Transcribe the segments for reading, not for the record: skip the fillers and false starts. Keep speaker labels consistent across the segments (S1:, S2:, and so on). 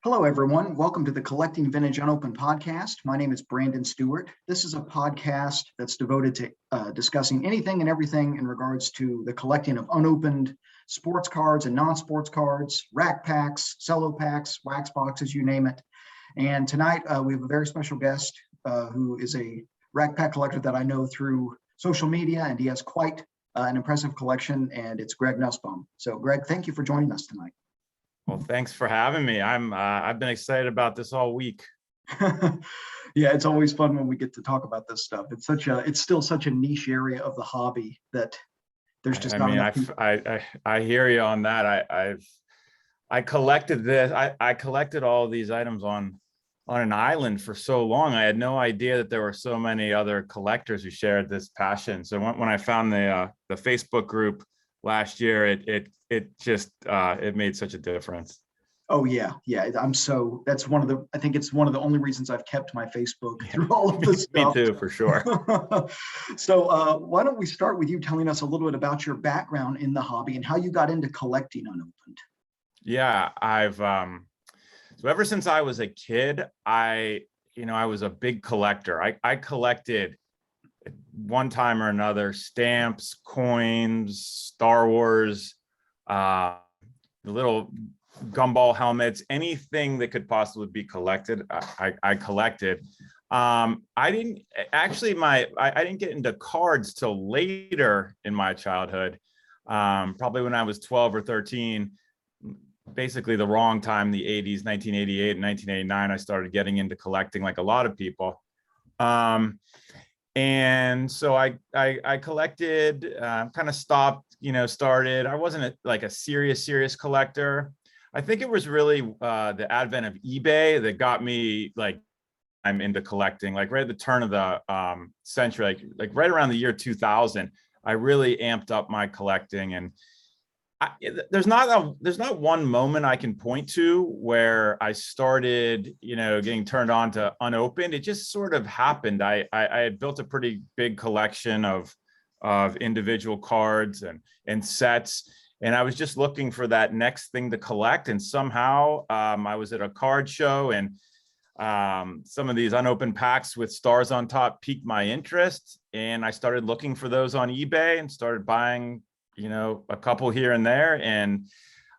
S1: Hello, everyone. Welcome to the Collecting Vintage Unopened podcast. My name is Brandon Stewart. This is a podcast that's devoted to discussing anything and everything in regards to the collecting of unopened sports cards and non-sports cards, rack packs, cello packs, wax boxes, you name it. And tonight we have a very special guest who is a rack pack collector that I know through social media, and he has quite an impressive collection, and it's Greg Nussbaum. So Greg, thank you for joining us tonight.
S2: Well, thanks for having me. I've been excited about this all week.
S1: Yeah, it's always fun when we get to talk about this stuff. It's still such a niche area of the hobby that there's just not enough people.
S2: I hear you on that. I collected this. I collected all of these items on an island for so long. I had no idea that there were so many other collectors who shared this passion. So when I found the Facebook group last year, it made such a difference.
S1: Oh yeah. I think it's one of the only reasons I've kept my Facebook through all of this stuff.
S2: Me too, for sure.
S1: So why don't we start with you telling us a little bit about your background in the hobby and how you got into collecting unopened?
S2: Yeah, so ever since I was a kid, I was a big collector. I collected one time or another stamps, coins, Star Wars, the little gumball helmets, anything that could possibly be collected, I collected. I didn't get into cards till later in my childhood, probably when I was 12 or 13, basically the wrong time, the 80s, 1988 and 1989, I started getting into collecting like a lot of people. And so I collected, kind of stopped, started. I wasn't a serious collector. I think it was really the advent of eBay that got me I'm into collecting, right at the turn of the century, like right around the year 2000. I really amped up my collecting, and there's not one moment I can point to where I started, getting turned on to unopened. It just sort of happened. I had built a pretty big collection of individual cards and sets, and I was just looking for that next thing to collect. And somehow I was at a card show, and some of these unopened packs with stars on top piqued my interest, and I started looking for those on eBay and started buying a couple here and there. And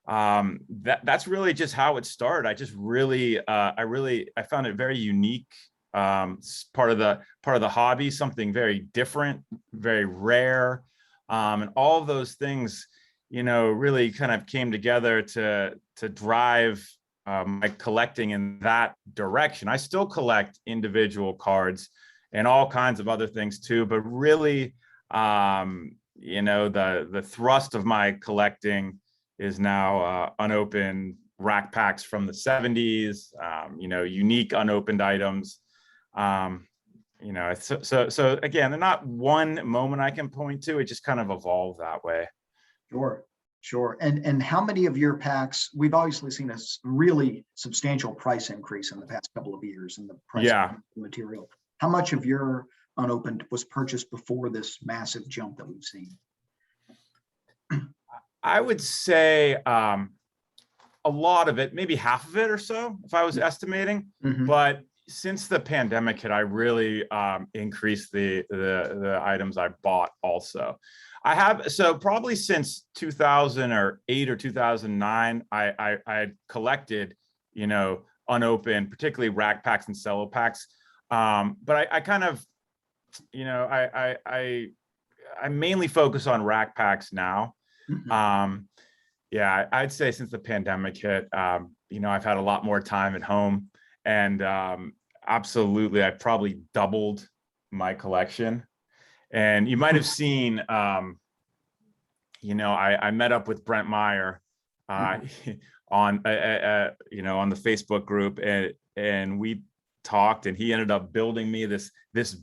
S2: that's really just how it started. I just really, I found it very unique, part of the hobby, something very different, very rare. And all of those things, really kind of came together to drive my collecting in that direction. I still collect individual cards and all kinds of other things too, but really, the thrust of my collecting is now unopened rack packs from the 70s, unique unopened items. So again, they're not one moment I can point to. It just kind of evolved that way.
S1: Sure. And how many of your packs, we've obviously seen a really substantial price increase in the past couple of years in the price of the material. How much of your unopened was purchased before this massive jump that we've seen?
S2: I would say a lot of it, maybe half of it or so, if I was estimating. Mm-hmm. But since the pandemic hit, I really increased the items I bought also. So probably since 2008 or 2009, I had collected, unopened, particularly rack packs and cello packs. But I kind of, I mainly focus on rack packs now. Mm-hmm. I'd say since the pandemic hit, I've had a lot more time at home, and absolutely, I probably doubled my collection. And you might have seen, I met up with Brent Meyer on the Facebook group, and we talked, and he ended up building me this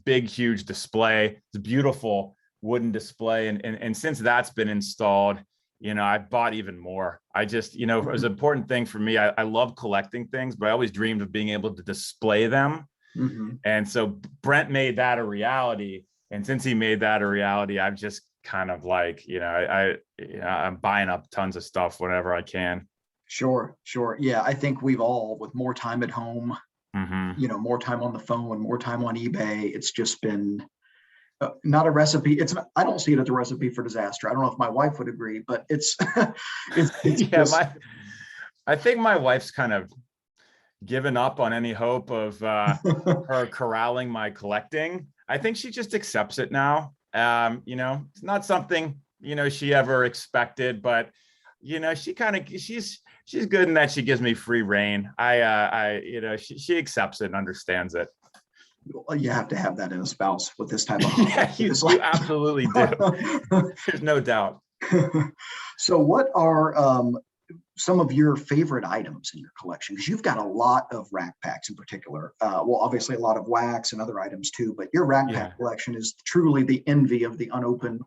S2: big, huge display, this beautiful wooden display. And since that's been installed, I bought even more. I just, it was an important thing for me. I love collecting things, but I always dreamed of being able to display them. Mm-hmm. And so Brent made that a reality. And since he made that a reality, I've just kind of I'm buying up tons of stuff whenever I can.
S1: Sure, sure. Yeah, I think we've all, with more time at home,
S2: Hmm.
S1: more time on the phone, more time on eBay, it's just been not a recipe. It's not, I don't see it as a recipe for disaster. I don't know if my wife would agree, but it's it's
S2: Yeah,
S1: just
S2: I think my wife's kind of given up on any hope of her corralling my collecting. I think she just accepts it now. It's not something, she ever expected, but she's good in that she gives me free reign. She accepts it and understands it.
S1: you have to have that in a spouse with this type of
S2: Yeah,
S1: hobby.
S2: you absolutely do. There's no doubt.
S1: So what are some of your favorite items in your collection? Because you've got a lot of rack packs in particular. Well, obviously a lot of wax and other items too, but your rack
S2: Yeah.
S1: pack collection is truly the envy of the unopened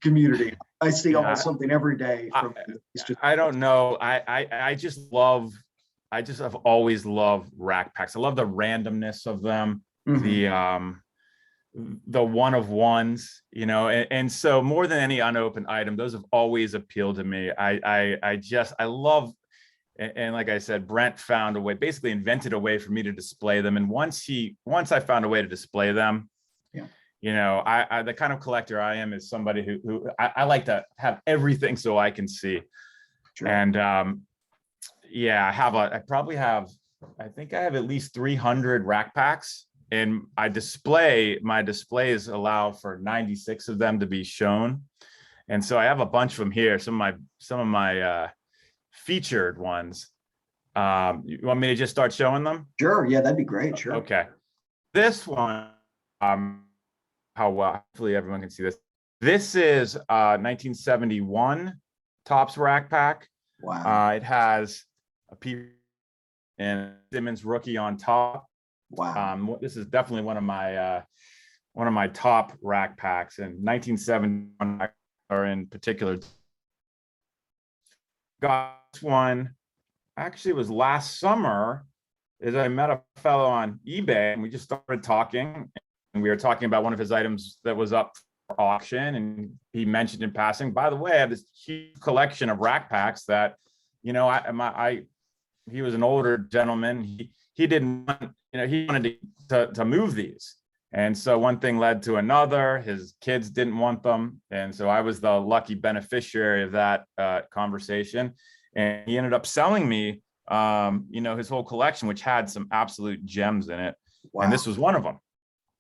S1: community. I see almost
S2: Yeah.
S1: something every day from it's just
S2: I don't know. I just have always loved rack packs. I love the randomness of them,
S1: Mhm.
S2: the one of ones, and so more than any unopened item, those have always appealed to me. I love, and like I said, Brent found a way, basically invented a way for me to display them. And once I found a way to display them,
S1: Yeah.
S2: I the kind of collector I am is somebody who I like to have everything so I can see.
S1: Sure.
S2: And yeah, I think I have at least 300 rack packs, and my displays allow for 96 of them to be shown. And so I have a bunch of them here, some of my featured ones. You want me to just start showing them?
S1: Sure. Yeah, that'd be great. Sure.
S2: Okay. This one, how well, hopefully everyone can see this. This is 1971 Topps rack pack.
S1: Wow.
S2: It has a P and Simmons rookie on top.
S1: Wow.
S2: This is definitely one of my top rack packs, and 1971 are in particular. Got this one. Actually, it was last summer. Is I met a fellow on eBay and we just started talking, and we were talking about one of his items that was up for auction, and he mentioned in passing, by the way, I have this huge collection of rack packs that, he was an older gentleman. He didn't want, he wanted to move these. And so one thing led to another. His kids didn't want them. And so I was the lucky beneficiary of that conversation. And he ended up selling me, his whole collection, which had some absolute gems in it.
S1: Wow.
S2: And this was one of them.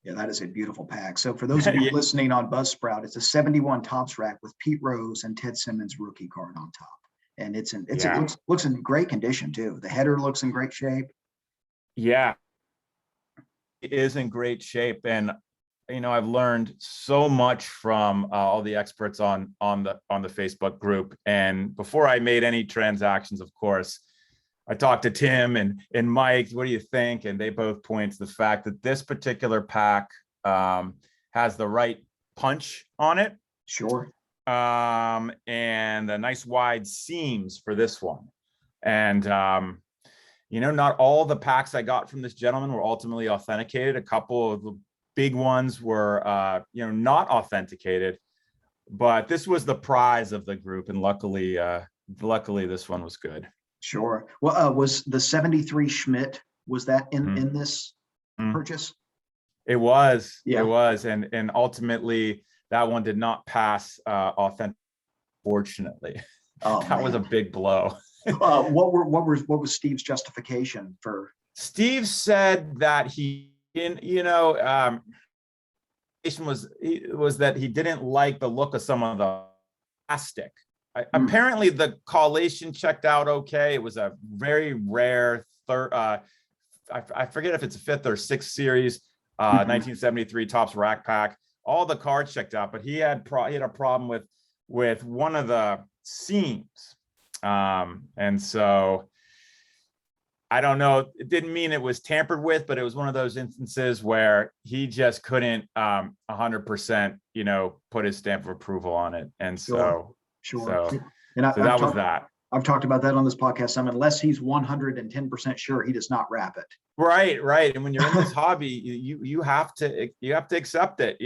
S1: Yeah, that is a beautiful pack. So for those of you listening on Buzzsprout, it's a 71 Topps rack with Pete Rose and Ted Simmons rookie card on top. And it looks in great condition too. The header looks in great shape.
S2: Yeah, it is in great shape. And I've learned so much from all the experts on the Facebook group. And before I made any transactions, of course, I talked to Tim and Mike. What do you think? And they both point to the fact that this particular pack has the right punch on it.
S1: Sure.
S2: And the nice wide seams for this one. And not all the packs I got from this gentleman were ultimately authenticated. A couple of the big ones were not authenticated, but this was the prize of the group, and luckily this one was good.
S1: Sure. Well, was the 73 Schmidt, was that in this purchase?
S2: It was.
S1: Yeah.
S2: It was, and ultimately that one did not pass authentic, fortunately. That was a big blow.
S1: What was Steve's justification for?
S2: Steve said that was that he didn't like the look of some of the plastic. Apparently the collation checked out okay. It was a very rare I forget if it's a 5th or 6th series 1973 Topps rack pack. All the cards checked out, but he had a problem with one of the seams. And so I don't know, it didn't mean it was tampered with, but it was one of those instances where he just couldn't 100%, put his stamp of approval on it. And so,
S1: sure.
S2: And that was that.
S1: I've talked about that on this podcast some. Unless he's 110% sure, he does not wrap it.
S2: Right. And when you're in this hobby, you have to accept it.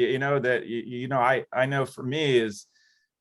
S2: I know for me is,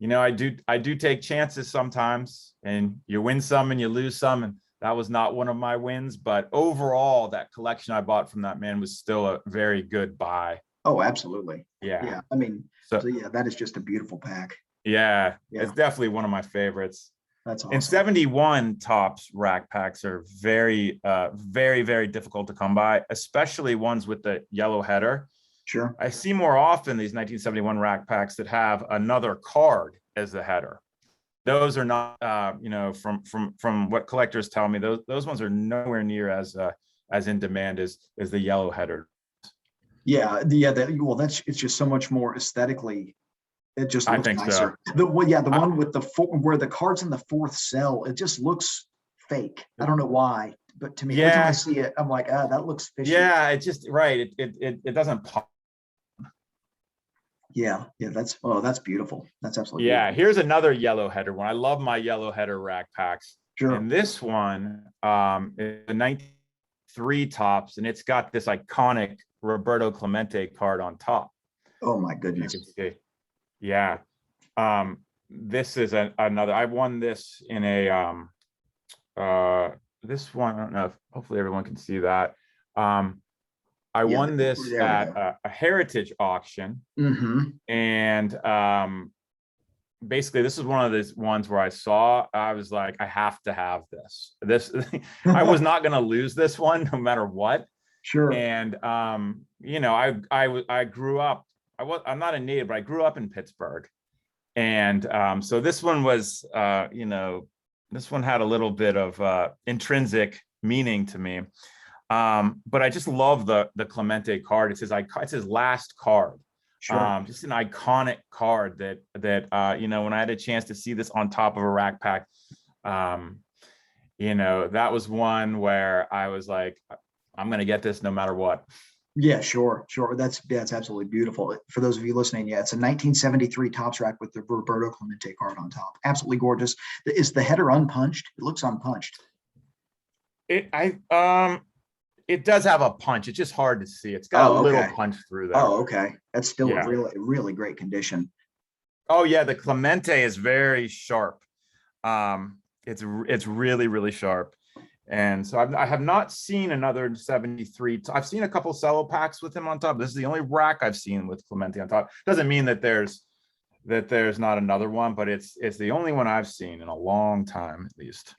S2: I do take chances sometimes, and you win some and you lose some, and that was not one of my wins. But overall, that collection I bought from that man was still a very good buy.
S1: Oh, absolutely.
S2: Yeah.
S1: Yeah. I mean,
S2: So
S1: so yeah, that is just a beautiful pack.
S2: yeah,
S1: Yeah.
S2: it's definitely one of my favorites.
S1: That's awesome.
S2: And 71 tops rack packs are very, very, very difficult to come by, especially ones with the yellow header.
S1: Sure.
S2: I see more often these 1971 rack packs that have another card as the header. Those are not, from what collectors tell me, those ones are nowhere near as in demand as the yellow header.
S1: Yeah. Well, it's just so much more aesthetically. It just
S2: I
S1: looks
S2: think
S1: nicer.
S2: so.
S1: The one with where the card's in the fourth cell, it just looks fake. I don't know why, but to me, every time I see it, I'm like, that looks fishy.
S2: Yeah, it just right. It doesn't pop.
S1: Yeah, that's beautiful. That's absolutely
S2: Yeah,
S1: beautiful.
S2: here's another yellow header one. I love my yellow header rack packs.
S1: Sure.
S2: And this one is a 93 tops, and it's got this iconic Roberto Clemente card on top.
S1: Oh my goodness.
S2: You can see. Yeah. This is another. I won this in a this one. I don't know if hopefully everyone can see that. I won this at a heritage auction.
S1: Mm-hmm.
S2: And basically this is one of those ones where I was like, I have to have this. I was not going to lose this one no matter what.
S1: Sure.
S2: And I grew up, I'm not a native, but I grew up in Pittsburgh. And so this one was, this one had a little bit of intrinsic meaning to me. But I just love the Clemente card. It's his last card.
S1: Sure.
S2: Just an iconic card that when I had a chance to see this on top of a rack pack, that was one where I was like, I'm going to get this no matter what.
S1: Yeah, sure. That's absolutely beautiful. For those of you listening, it's a 1973 tops rack with the Roberto Clemente card on top. Absolutely gorgeous. Is the header unpunched? It looks unpunched.
S2: It does have a punch. It's just hard to see. It's got a little punch through there.
S1: Oh, okay. That's still a really, really great condition.
S2: Oh yeah, the Clemente is very sharp. It's really, really sharp. And so I have not seen another 73. I've seen a couple cello packs with him on top. This is the only rack I've seen with Clemente on top. Doesn't mean that there's not another one, but it's the only one I've seen in a long time, at least.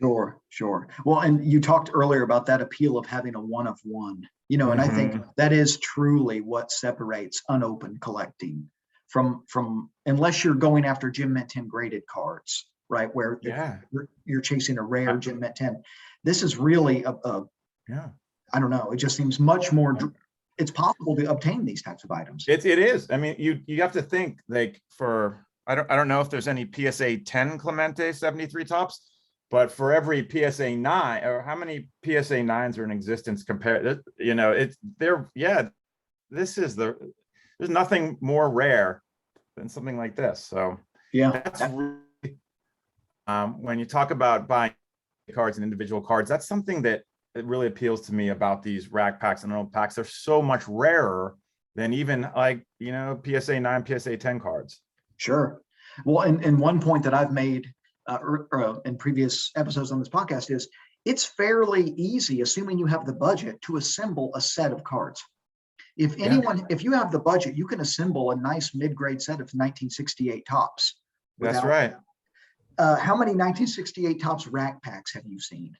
S1: Sure. Well, and you talked earlier about that appeal of having a one of one, and I think that is truly what separates unopened collecting from unless you're going after Gem Mint 10 graded cards, right? Where you're chasing a rare Gem Mint 10. This is really I don't know. It just seems much more. It's possible to obtain these types of items.
S2: It is. I mean, you have to think like I don't know if there's any PSA 10 Clemente 73 tops, but for every PSA 9 or how many PSA 9s are in existence compared, there's nothing more rare than something like this. So that's really, when you talk about buying cards and individual cards, that's something that it really appeals to me about these rack packs and old packs. They're so much rarer than even PSA 9, PSA 10 cards.
S1: Sure. Well, and one point that I've made in previous episodes on this podcast is it's fairly easy, assuming you have the budget, to assemble a set of cards. If you have the budget, you can assemble a nice mid-grade set of 1968 tops.
S2: That's right.
S1: How many 1968 tops rack packs have you seen?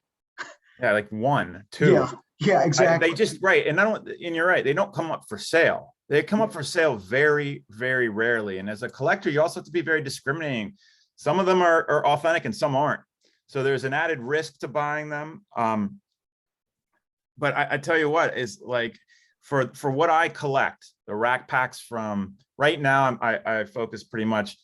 S2: Yeah, like 1, 2.
S1: Yeah, exactly.
S2: They just and you're right. They don't come up for sale. They come up for sale very, very rarely. And as a collector, you also have to be very discriminating. Some of them are authentic and some aren't. So there's an added risk to buying them. But I tell you what, is like for what I collect, the rack packs from right now, I focus pretty much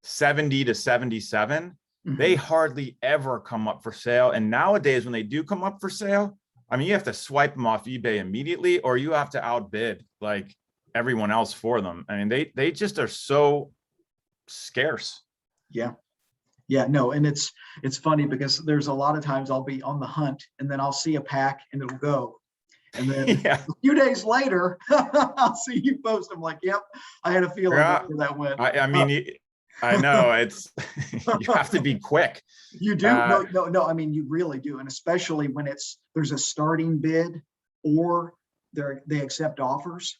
S2: 70 to 77. They hardly ever come up for sale. And nowadays, when they do come up for sale, I mean, you have to swipe them off eBay immediately, or you have to outbid like everyone else for them. I mean, they just are so scarce. Yeah, no, and it's funny because there's a lot of times I'll be on the hunt and then I'll see a pack and it'll go. And then a few days later, I'll see you post. I'm like, yep, I had a feeling that's where that went. I mean, I know it's, you have to be quick.
S1: You do? No. I mean, you really do. And especially when there's a starting bid or they accept offers,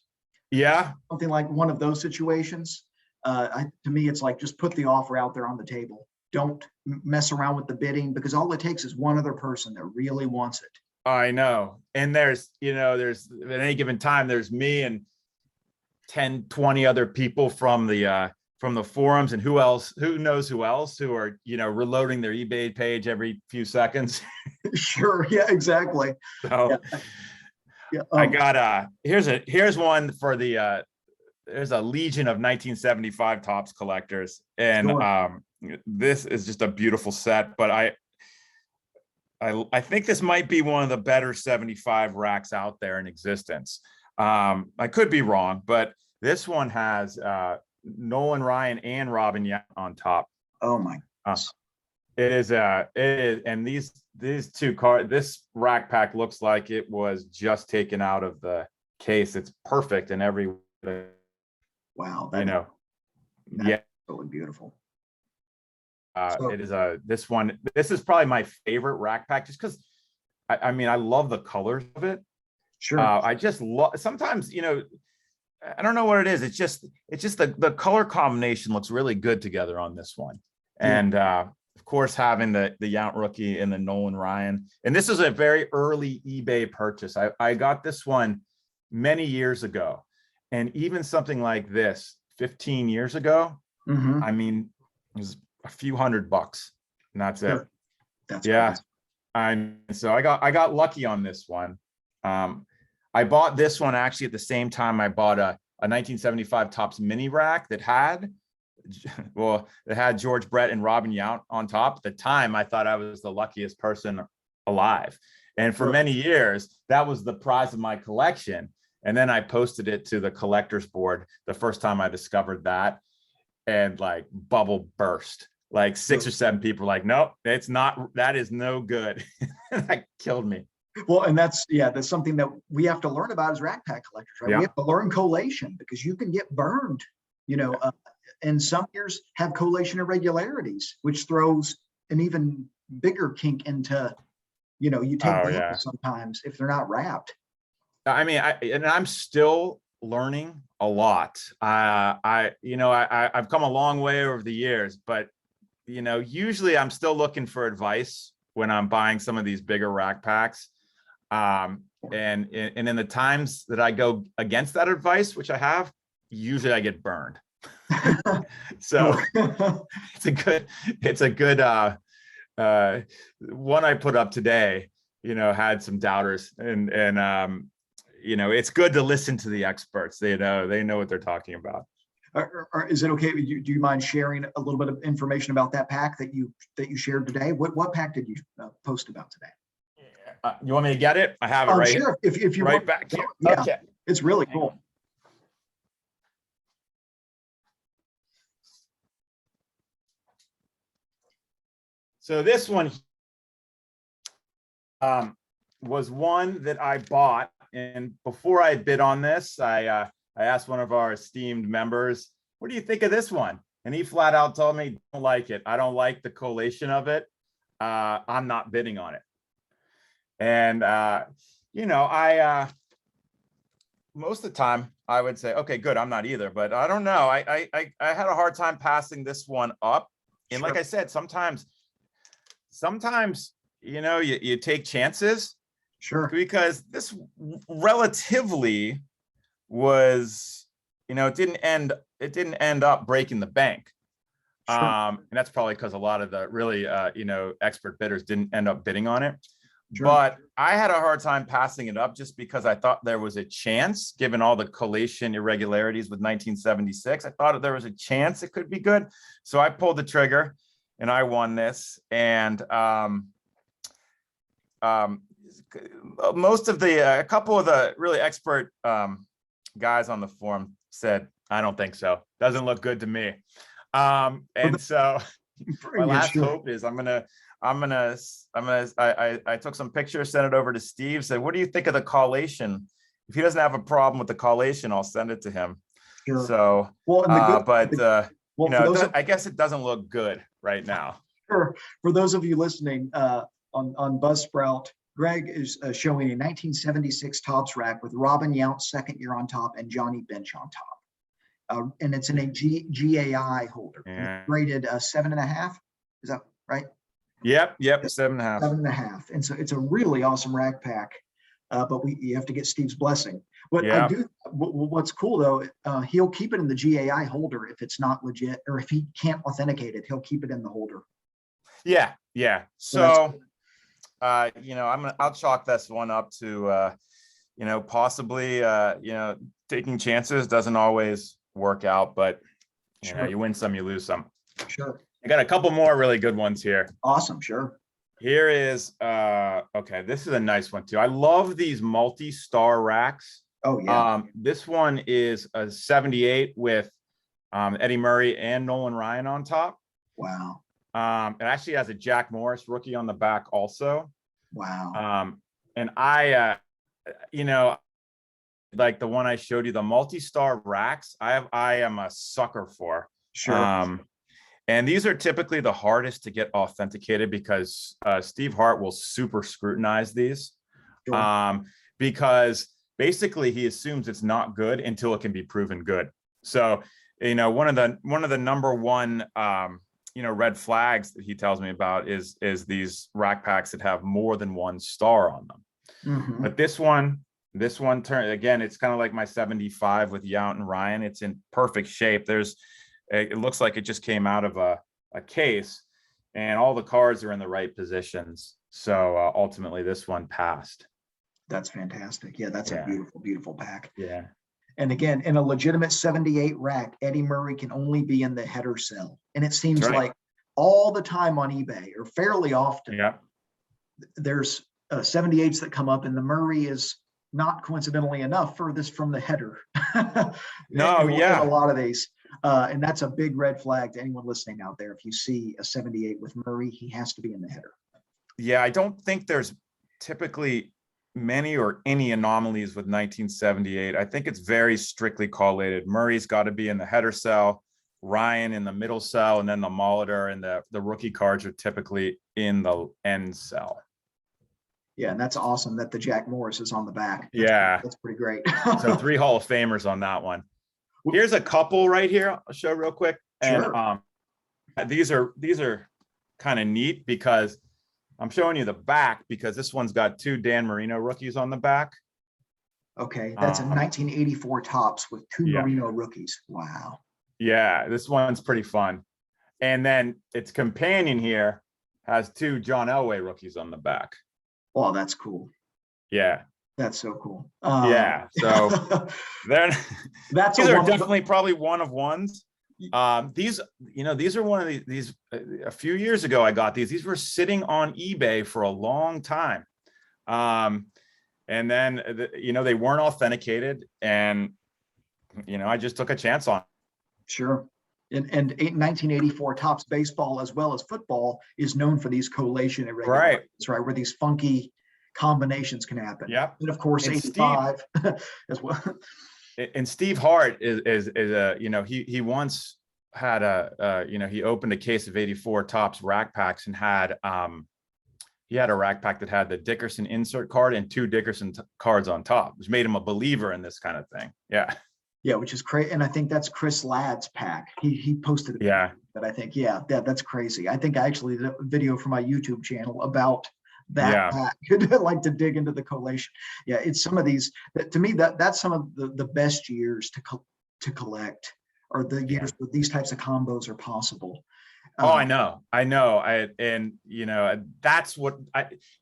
S2: Yeah.
S1: something like one of those situations. To me, it's like, just put the offer out there on the table. Don't mess around with the bidding, because all it takes is one other person that really wants it.
S2: I know. And there's at any given time, there's me and 10, 20 other people from the forums, and who knows who else, who are, reloading their eBay page every few seconds.
S1: Sure. Yeah, exactly.
S2: So
S1: yeah.
S2: I got here's one for the there's a legion of 1975 Topps collectors, and
S1: sure.
S2: This is just a beautiful set, but I think this might be one of the better 75 racks out there in existence. I could be wrong, but this one has Nolan Ryan and Robin Yount on top.
S1: Oh my gosh.
S2: It is, and these two cards, this rack pack looks like it was just taken out of the case. It's perfect in every way.
S1: Wow.
S2: That's
S1: really beautiful.
S2: It is this is probably my favorite rack pack, just because I mean, I love the colors of it.
S1: Sure.
S2: I just love, sometimes, I don't know what it is. It's just the color combination looks really good together on this one.
S1: Yeah.
S2: And of course, having the Yount rookie and the Nolan Ryan. And this is a very early eBay purchase. I got this one many years ago. And even something like this 15 years ago, I mean, it was a few $100, and that's it.
S1: That's
S2: so I got lucky on this one. I bought this one actually at the same time I bought a 1975 Topps mini rack that had George Brett and Robin Yount on top. At the time, I thought I was the luckiest person alive, and for many years that was the prize of my collection. And then I posted it to the collector's board the first time I discovered that, and like bubble burst. Like 6 or 7 people were like, nope, it's not, that is no good. That killed me.
S1: Well, and that's something that we have to learn about as rack pack collectors, right? We have to learn collation, because you can get burned, and some years have collation irregularities, which throws an even bigger kink into, you take the sometimes if they're not wrapped.
S2: I mean, I'm still learning a lot. I've come a long way over the years, but usually I'm still looking for advice when I'm buying some of these bigger rack packs. And in the times that I go against that advice, which I have, usually I get burned. So it's a good one I put up today, had some doubters, and it's good to listen to the experts. They know what they're talking about.
S1: Is it okay? Do you mind sharing a little bit of information about that pack that you shared today? What pack did you post about today?
S2: You want me to get it? I have it right
S1: here. If you
S2: right
S1: want,
S2: back here.
S1: Yeah,
S2: okay.
S1: It's really cool.
S2: So this one was one that I bought, and before I bid on this, I asked one of our esteemed members, what do you think of this one? And he flat out told me, don't like it. I don't like the collation of it. I'm not bidding on it. And, most of the time I would say, okay, good. I'm not either, but I don't know. I had a hard time passing this one up. And like I said, sometimes, you take chances.
S1: Sure.
S2: Because this relatively was, it didn't end up breaking the bank.
S1: Sure.
S2: And that's probably because a lot of the really, expert bidders didn't end up bidding on it.
S1: Sure.
S2: But I had a hard time passing it up, just because I thought there was a chance, given all the collation irregularities with 1976, I thought there was a chance it could be good. So I pulled the trigger and I won this. And most of a couple of the really expert guys on the forum said, I don't think so. Doesn't look good to me. And so my last hope is I took some pictures, sent it over to Steve, said, what do you think of the collation? If he doesn't have a problem with the collation, I'll send it to him.
S1: Sure.
S2: So,
S1: well, Well, for those
S2: I guess it doesn't look good right now.
S1: for those of you listening on Buzzsprout, Greg is showing a 1976 Topps rack with Robin Yount second year on top and Johnny Bench on top. And it's in a GAI holder.
S2: Yeah.
S1: Rated 7.5. Is that right?
S2: Yep. 7.5.
S1: 7.5. And so it's a really awesome rack pack. But you have to get Steve's blessing. But what's cool though, he'll keep it in the GAI holder if it's not legit, or if he can't authenticate it, he'll keep it in the holder.
S2: Yeah. So I'll chalk this one up to possibly taking chances doesn't always work out, but you win some, you lose some.
S1: Sure.
S2: I got a couple more really good ones here.
S1: Awesome. Sure.
S2: Here is okay, this is a nice one too. I love these multi-star racks.
S1: Oh yeah.
S2: This one is a 78 with Eddie Murray and Nolan Ryan on top.
S1: Wow.
S2: It actually has a Jack Morris rookie on the back also.
S1: Wow.
S2: And I like the one I showed you, the multi-star racks, I am a sucker for.
S1: Sure.
S2: And these are typically the hardest to get authenticated because Steve Hart will super scrutinize these. Sure. Because basically he assumes it's not good until it can be proven good. So, one of the number one red flags that he tells me about is these rack packs that have more than one star on them. Mm-hmm. But this one again, it's kind of like my 75 with Yount and Ryan. It's in perfect shape. It looks like it just came out of a case, and all the cards are in the right positions. So ultimately this one passed.
S1: That's fantastic. Yeah, that's a beautiful, beautiful pack.
S2: Yeah.
S1: And again, in a legitimate 78 rack, Eddie Murray can only be in the header cell. And it seems like all the time on eBay, or fairly often, there's 78s that come up, and the Murray is not coincidentally enough furthest from the header.
S2: No,
S1: in a lot of these. And that's a big red flag to anyone listening out there. If you see a 78 with Murray, he has to be in the header.
S2: Yeah, I don't think there's typically many or any anomalies with 1978. I think it's very strictly collated. Murray's got to be in the header cell, Ryan in the middle cell, and then the Molitor and the rookie cards are typically in the end cell.
S1: Yeah, and that's awesome that the Jack Morris is on the back. That's pretty great.
S2: So 3 Hall of Famers on that one. Here's a couple right here. I'll show real quick.
S1: Sure.
S2: And these are kind of neat because I'm showing you the back because this one's got 2 Dan Marino rookies on the back.
S1: Okay, that's a 1984 Topps with 2 Marino rookies. Wow.
S2: Yeah, this one's pretty fun. And then its companion here has 2 John Elway rookies on the back.
S1: Oh, that's cool.
S2: Yeah.
S1: That's so cool.
S2: So then these are definitely probably one of ones. These are one of these a few years ago I got these. These were sitting on eBay for a long time. And then they weren't authenticated, and I just took a chance on it.
S1: Sure. And 1984 Topps baseball as well as football is known for these collation irregularities, right? Where these funky combinations can happen.
S2: Yeah.
S1: And of course, and 85 as well.
S2: And Steve Hart is he once had he opened a case of 84 Topps rack packs and had he had a rack pack that had the Dickerson insert card and 2 Dickerson cards on top, which made him a believer in this kind of thing. Yeah.
S1: Yeah, which is crazy. And I think that's Chris Ladd's pack. He posted it.
S2: Yeah.
S1: But I think, that's crazy. I think I actually did a video for my YouTube channel about that pack. I'd like to dig into the collation. Yeah, it's some of these, to me, that's some of the best years to collect, or the years where these types of combos are possible.
S2: I know. That's what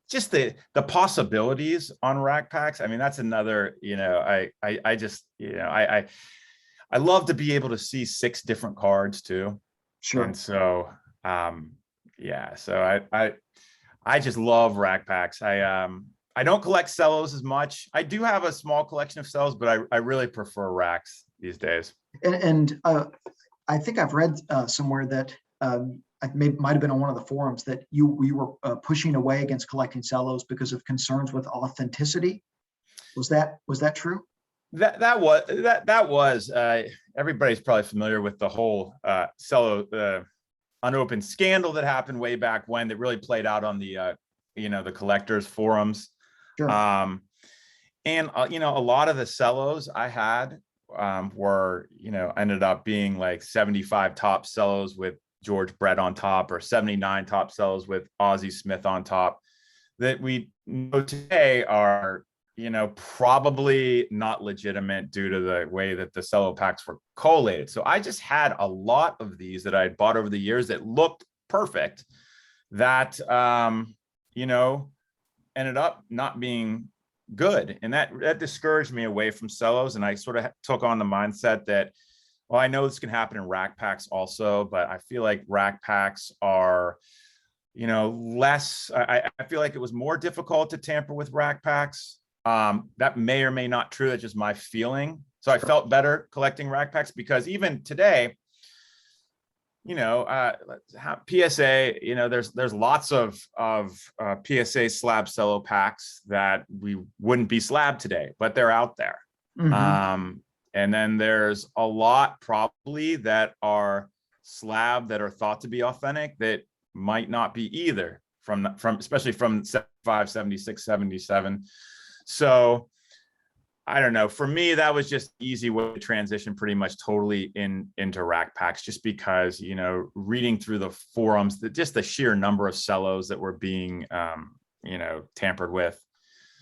S2: just the possibilities on rack packs. I mean, that's another, I love to be able to see 6 different cards too.
S1: Sure.
S2: And so, so I just love rack packs. I don't collect cellos as much. I do have a small collection of cellos, but I really prefer racks these days.
S1: And I think I've read somewhere that might have been on one of the forums that you were pushing away against collecting cellos because of concerns with authenticity. Was that true?
S2: that was everybody's probably familiar with the whole cello unopened scandal that happened way back when, that really played out on the the collectors forums.
S1: Sure.
S2: And a lot of the cellos I had were ended up being like 75 top cellos with George Brett on top, or 79 top cellos with Ozzie Smith on top, that we know today are probably not legitimate due to the way that the cello packs were collated. So I just had a lot of these that I had bought over the years that looked perfect, that ended up not being good, and that discouraged me away from cellos. And I sort of took on the mindset that, well, I know this can happen in rack packs also, but I feel like rack packs are less. I feel like it was more difficult to tamper with rack packs. That may or may not true. That's just my feeling. So I felt better collecting rack packs, because even today, PSA, there's lots of PSA slab cello packs that we wouldn't be slab today, but they're out there.
S1: Mhm.
S2: And then there's a lot probably that are slab that are thought to be authentic that might not be either, from especially from 75, 76, 77. So I don't know. For me, that was just easy way to transition pretty much totally into rack packs, just because, reading through the forums, just the sheer number of cellos that were being, tampered with,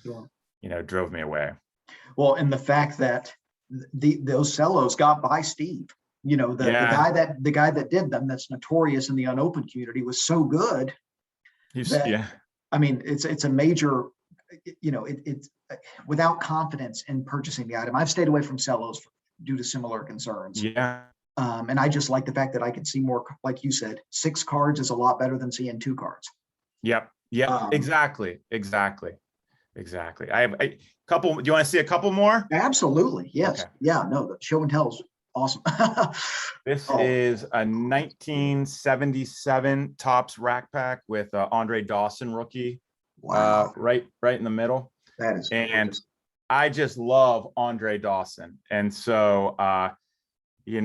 S1: Sure.
S2: Drove me away.
S1: Well, and the fact that those cellos got by Steve, the guy that did them, that's notorious in the unopened community, was so good that, I mean, it's a major, it's without confidence in purchasing the item. I've stayed away from cellos due to similar concerns.
S2: Yeah.
S1: And I just like the fact that I could see more, like you said, 6 cards is a lot better than seeing 2 cards.
S2: Yep. Exactly. I have a couple. Do you want to see a couple more?
S1: Absolutely. Yes.
S2: Okay.
S1: Yeah. No, the show and tell is awesome.
S2: This is a 1977 Topps rack pack with Andre Dawson rookie.
S1: Wow.
S2: Right in the middle.
S1: That is gorgeous.
S2: And I just love Andre Dawson. And so this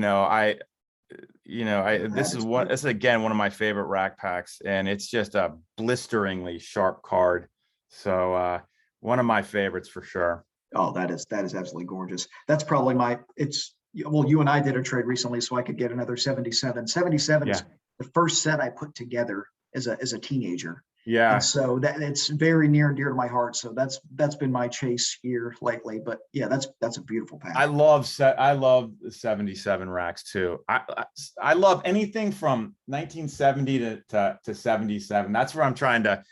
S2: is again one of my favorite rack packs, and it's just a blisteringly sharp card. So one of my favorites for sure.
S1: Oh, that is absolutely gorgeous. That's probably you and I did a trade recently, so I could get another 77. 77 is the first set I put together as a teenager.
S2: Yeah.
S1: And so it's very near and dear to my heart. So that's been my chase here lately. But yeah, that's a beautiful pack.
S2: I love the 77 racks too. I love anything from 1970 to 77. That's where I'm trying to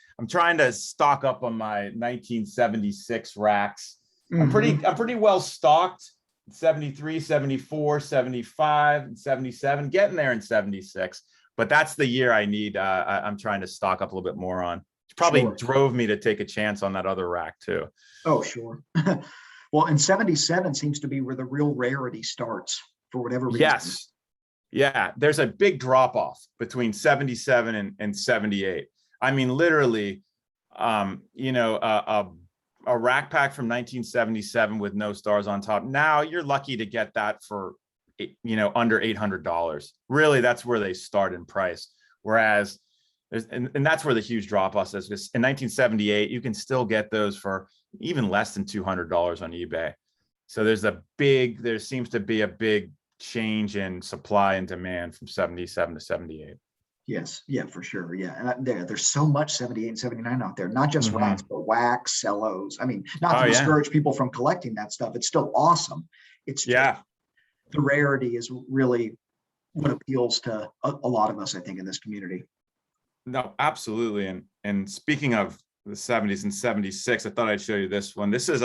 S2: stock up on my 1976 racks.
S1: Mm-hmm.
S2: I'm pretty well stocked. 73, 74, 75, and 77, getting there in 76. But that's the year I need. I'm trying to stock up a little bit more on. It probably drove me to take a chance on that other rack too.
S1: Oh, sure. Well, and 77 seems to be where the real rarity starts for whatever reason.
S2: Yes. Yeah. There's a big drop off between 77 and 78. I mean, literally, a rack pack from 1977 with no stars on top. Now you're lucky to get that for under $800. Really, that's where they start in price. Whereas and that's where the huge drop off is. In 1978, you can still get those for even less than $200 on eBay. So there seems to be a big change in supply and demand from 77 to 78.
S1: Yes. Yeah, for sure. Yeah. And there's so much 78 and 79 out there, not just racks, but wax, cellos. I mean, not to discourage people from collecting that stuff. It's still awesome. It's just, the rarity is really what appeals to a lot of us, I think, in this community.
S2: No, absolutely. And speaking of the 70s and 76, I thought I'd show you this one. This is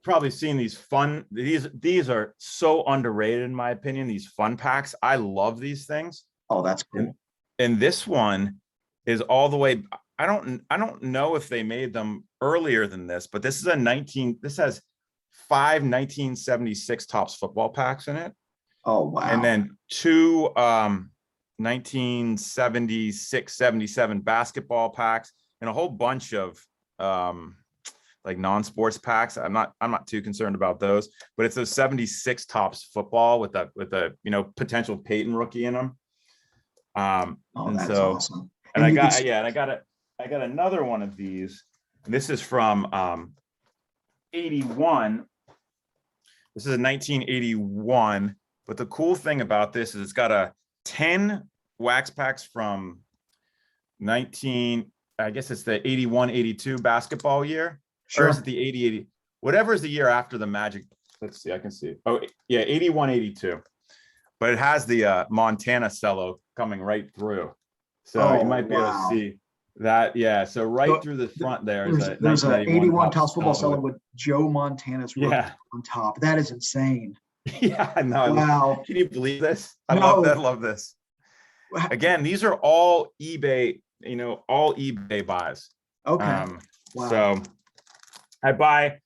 S2: probably seen these fun. These are so underrated in my opinion. These fun packs. I love these things.
S1: Oh, that's cool.
S2: And this one is all the way. I don't know if they made them earlier than this, but this has 5 1976 Topps football packs in it.
S1: Oh, wow.
S2: And then 2 1976, 77 basketball packs, and a whole bunch of like non-sports packs. I'm not too concerned about those, but it's those 76 tops football with a potential Peyton rookie in them.
S1: Oh,
S2: And
S1: that's
S2: so,
S1: awesome.
S2: and
S1: And
S2: I got another one of these. And this is from 81. This is a 1981. But the cool thing about this is it's got a 10 wax packs from I guess it's the 81-82 basketball year.
S1: Sure.
S2: Or is it the 80-80? Whatever is the year after the Magic. Let's see, I can see. Oh, yeah, 81-82. But it has the Montana cello coming right through. So you might be able to see that. Yeah, so through the front there's
S1: a 81 Topps football cello with Joe Montana's on top. That is insane.
S2: Yeah, no.
S1: Wow.
S2: Can you believe this? I love this. Again, these are all eBay, all eBay buys.
S1: Okay.
S2: Wow. So I buy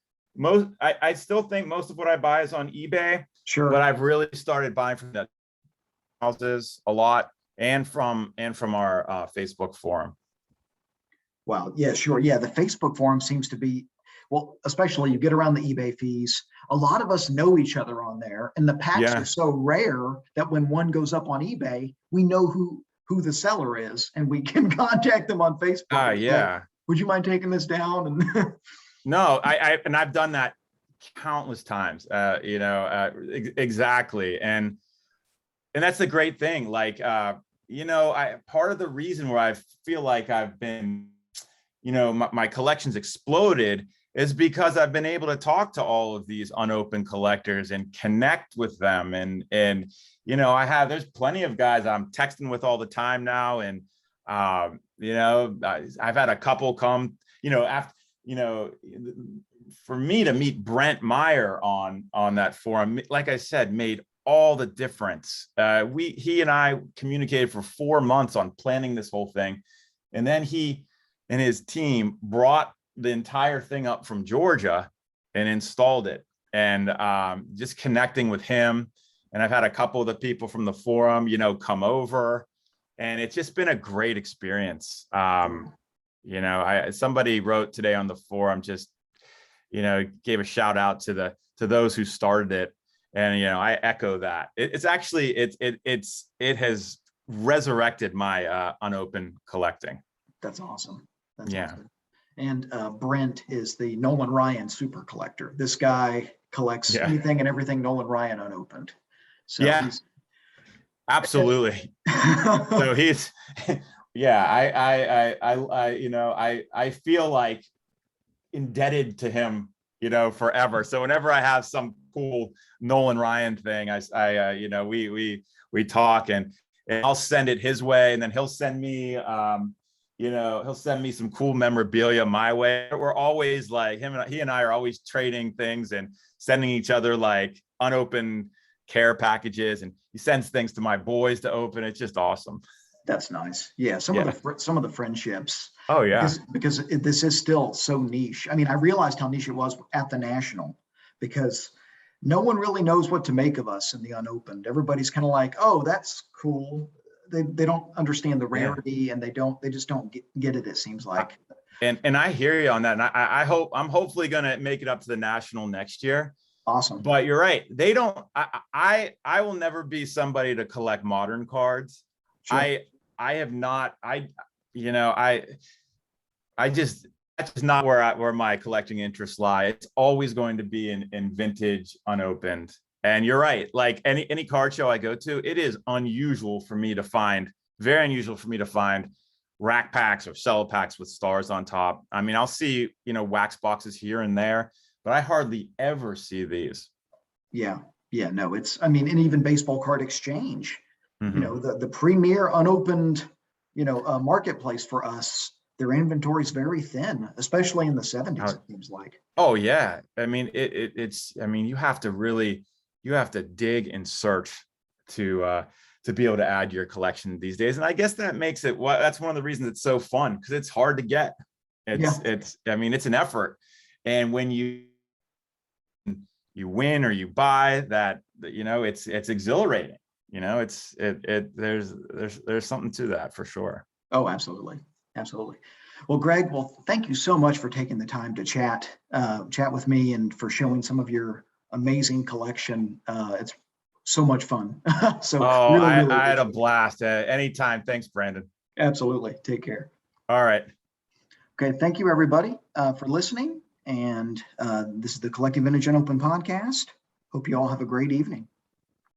S2: I still think most of what I buy is on eBay.
S1: Sure.
S2: But I've really started buying from the houses a lot and from our Facebook forum.
S1: Wow. Yeah, sure. Yeah. The Facebook forum seems to be, well, especially you get around the eBay fees. A lot of us know each other on there, and the packs are so rare that when one goes up on eBay, we know who the seller is, and we can contact them on Facebook.
S2: Yeah.
S1: Would you mind taking this down? And
S2: no, I've done that countless times. Exactly, and that's the great thing. Like, part of the reason where I feel like I've been, my collection's exploded is because I've been able to talk to all of these unopened collectors and connect with them. And there's plenty of guys I'm texting with all the time now. And, I've had a couple come, for me to meet Brent Meyer on that forum, like I said, made all the difference. He and I communicated for 4 months on planning this whole thing. And then he and his team brought the entire thing up from Georgia and installed it, and just connecting with him. And I've had a couple of the people from the forum, come over, and it's just been a great experience. Somebody wrote today on the forum, just, gave a shout out to those who started it. And, I echo that. It has resurrected my unopened collecting.
S1: That's awesome. Awesome. And Brent is the Nolan Ryan super collector. This guy collects anything and everything Nolan Ryan unopened. So
S2: he's absolutely. So he's, I feel like indebted to him, forever. So whenever I have some cool Nolan Ryan thing, we talk, and I'll send it his way, and then he'll send me, he'll send me some cool memorabilia my way. We're always like, he and I are always trading things and sending each other like unopened care packages, and he sends things to my boys to open. It's just awesome.
S1: That's nice. Yeah. Some of the friendships.
S2: Oh yeah.
S1: Because this is still so niche. I mean, I realized how niche it was at the National, because no one really knows what to make of us in the unopened. Everybody's kind of like, oh, that's cool. They don't understand the rarity, and they just don't get it. It seems like.
S2: And I hear you on that. And I'm hopefully going to make it up to the National next year.
S1: Awesome.
S2: But you're right. They don't, I will never be somebody to collect modern cards. Sure. That's just not where my collecting interests lie. It's always going to be in vintage unopened. And you're right. Like any card show I go to, it is very unusual for me to find rack packs or cello packs with stars on top. I mean, I'll see, wax boxes here and there, but I hardly ever see these.
S1: Yeah. No, and even baseball card exchange, the premier unopened, marketplace for us, their inventory is very thin, especially in the 70s, it seems like.
S2: Oh yeah. I mean, you have to dig and search to be able to add your collection these days. And I guess that makes it, that's one of the reasons it's so fun, because it's hard to get. It's an effort. And when you win or you buy that, it's exhilarating. There's something to that for sure.
S1: Oh, absolutely. Well, Greg, thank you so much for taking the time to chat with me and for showing some of your amazing collection. It's so much fun. So
S2: Oh,
S1: really, really
S2: I had a
S1: appreciate it.
S2: blast. Anytime. Thanks, Brandon.
S1: Absolutely. Take care.
S2: All right.
S1: Okay. Thank you, everybody, for listening. And this is the Collecting Vintage and Open podcast. Hope you all have a great evening.